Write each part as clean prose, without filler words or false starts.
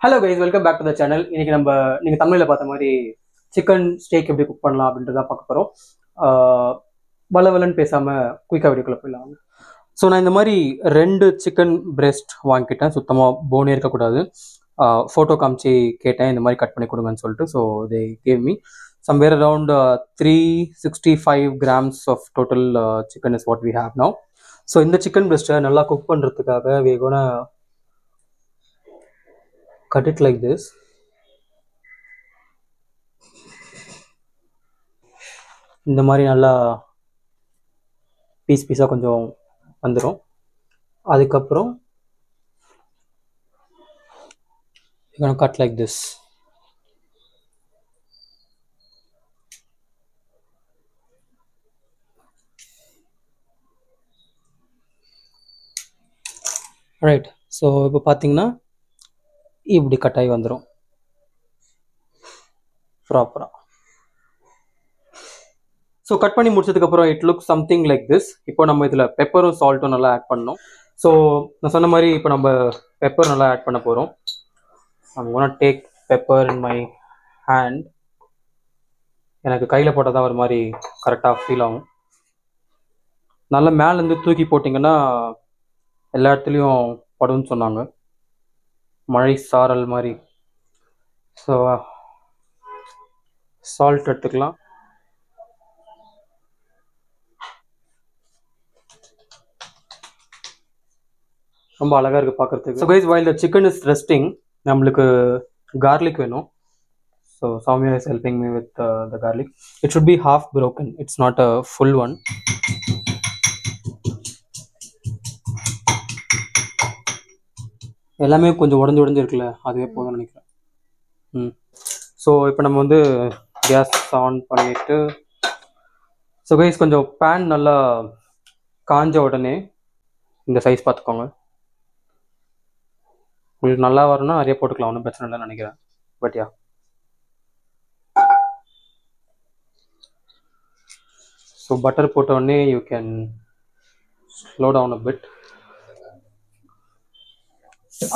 Hello guys, welcome back to the channel. இன்னைக்கு நீங்கள் தமிழில் பார்த்த மாதிரி சிக்கன் ஸ்டேக் எப்படி குக் பண்ணலாம் அப்படின்றத பார்க்க போகிறோம். வளவலன்னு பேசாமல் குயிக்காக வீடியோக்குள்ளே போயிடலாம். ஸோ நான் இந்த மாதிரி 2 சிக்கன் பிரெஸ்ட் வாங்கிக்கிட்டேன். சுத்தமாக போனே இருக்கக்கூடாது. ஃபோட்டோ காமிச்சு கேட்டேன், இந்த மாதிரி கட் பண்ணி கொடுங்கன்னு சொல்லிட்டு. So they gave me somewhere around 365 grams of total chicken is what we have now. So இந்த சிக்கன் பிரெஸ்ட்டை நல்லா குக் பண்ணுறதுக்காக we gonna cut it like this. இந்த மாதிரி நல்லா பீஸாக கொஞ்சம் வந்துடும். அதுக்கப்புறம் cut like this. Right. So இப்போ பார்த்தீங்கன்னா இப்படி கட் ஆகி வந்துடும் ப்ராப்பராக. ஸோ கட் பண்ணி முடிச்சதுக்கப்புறம் it look something like this. இப்போ நம்ம இதில் பெப்பரும் சால்ட்டும் நல்லா ஆட் பண்ணணும். ஸோ நான் சொன்ன மாதிரி இப்போ நம்ம பெப்பர் நல்லா ஆட் பண்ண போகிறோம். I'm gonna take pepper in my hand. எனக்கு கையில் போட்டால் தான் ஒரு மாதிரி கரெக்டாக ஃபீல் ஆகும். நல்லா மேலேருந்து தூக்கி போட்டிங்கன்னா எல்லா இடத்துலையும் படும்னு சொன்னாங்க, மழை சாரல் மாதிரி. ஸோ சால்ட் எடுத்துக்கலாம். ரொம்ப அழகாக இருக்குது பார்க்குறதுக்கு. So guys, while the chicken is resting, நம்மளுக்கு garlic வேணும். So Soumya is helping me with the garlic. It should be half broken. It's not a full one. எல்லாமே கொஞ்சம் உடஞ்சு இருக்குல்ல, அதுவே போதும்னு நினைக்கிறேன். ஸோ இப்போ நம்ம வந்து கேஸ் ஆன் பண்ணிவிட்டு, ஸோ கைஸ் கொஞ்சம் பேன் நல்லா காஞ்ச உடனே இந்த சைஸ் பார்த்துக்கோங்க. உங்களுக்கு நல்லா வரணும்னா நிறைய போட்டுக்கலாம், ஒன்றும் பிரச்சனை இல்லைன்னு நினைக்கிறேன். பட் யா, ஸோ பட்டர் போட்ட உடனே you can slow down a bit.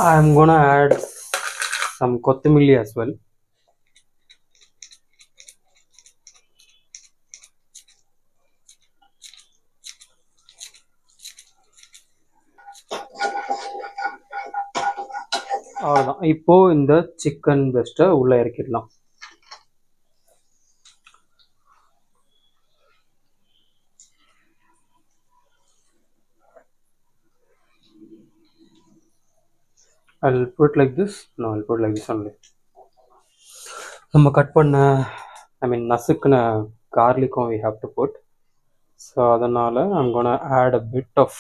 I'm gonna add some கொத்தமல்லி as well. அவ்வளோதான். இப்போது இந்த சிக்கன் பிரெஸ்ட்டை உள்ளே இறக்கிடலாம். I'll put it like this. No, I'll put it like this only. நம்ம கட் பண்ண நசுக்குன garlicum we have to put. So அதனால் I'm gonna add a bit of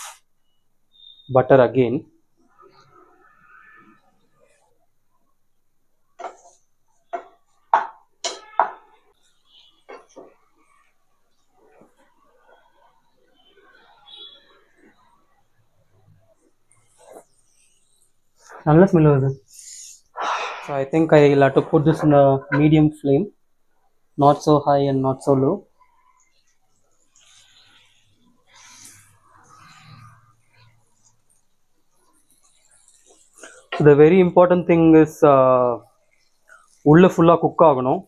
butter again. நல்ல ஸ்மெல் வருது. So I think I'll have to put this in a medium flame, not so high and not so low. The very important thing is உள்ள ஃபுல்லாக cook ஆகணும்.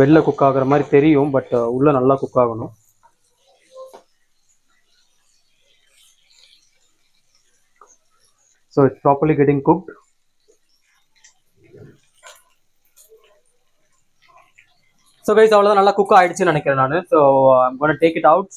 வெளில cook ஆகிற மாதிரி தெரியும், but உள்ள நல்லா குக் ஆகணும். So it's properly getting cooked. So guys, அவ்வளோதான், நல்லா குக் ஆகிடுச்சுன்னு நினைக்கிறேன் நான். So I'm gonna take it out.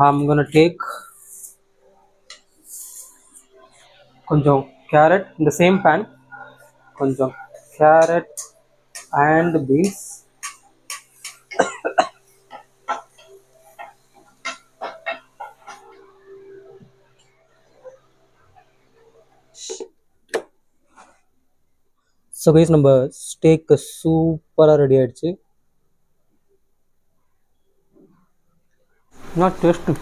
I'm gonna take கொஞ்சம் கேரட், இந்த சேம் பேன், கொஞ்சம் carat and beans. So guys, நம்ம ஸ்டேக்கு சூப்பராக ரெடி ஆகிடுச்சு. Not taste.